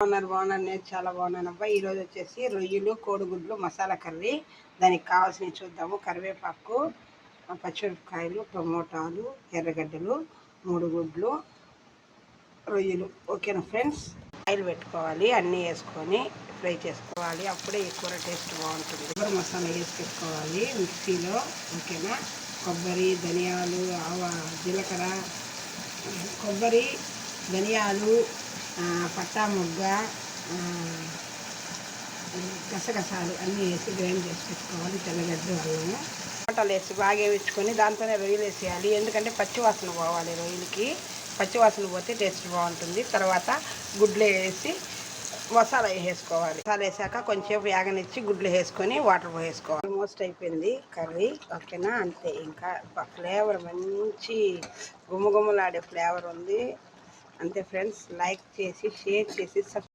బాగున్నారు నేను చాలా బాగున్నాను అబ్బా. ఈరోజు వచ్చేసి రొయ్యలు కోడిగుడ్లు మసాలా కర్రీ. దానికి కావాల్సినవి చూద్దాము. కరివేపాకు, పచ్చిమిరపకాయలు, టమోటాలు, ఎర్రగడ్డలు, 3 గుడ్లు, రొయ్యలు. ఓకేనా ఫ్రెండ్స్? ఆయిల్ పెట్టుకోవాలి, అన్నీ వేసుకొని ఫ్రై చేసుకోవాలి. అప్పుడే ఈ కూర టేస్ట్ బాగుంటుంది. కొబ్బరి మసాలా వేసి పెట్టుకోవాలి మిక్సీలో. ఓకేనా? కొబ్బరి, ధనియాలు, జీలకర్ర, కొబ్బరి, ధనియాలు, పట్టా మొగ్గ, గసగసాలు అన్నీ వేసి గ్రైండ్ చేసి పెట్టుకోవాలి. తెల్లగడ్డ, అల్లము, టమాటాలు వేసి బాగా వేయించుకొని దాంతోనే రొయ్యలు వేసేయాలి. ఎందుకంటే పచ్చివాసన పోవాలి. రొయ్యలకి పచ్చివాసన పోతే టేస్ట్ బాగుంటుంది. తర్వాత గుడ్లు వేసి మసాలా వేసుకోవాలి. మసాలా వేసాక కొంచెం వేగనిచ్చి గుడ్లు వేసుకొని వాటర్ పోసేసుకోవాలి. ఆల్మోస్ట్ అయిపోయింది కర్రీ. ఓకేనా? అంతే. ఇంకా ఫ్లేవర్ మంచి గుమ్మగుమ్మలాడే ఫ్లేవర్ ఉంది. అంతే ఫ్రెండ్స్. లైక్ చేసి, షేర్ చేసి,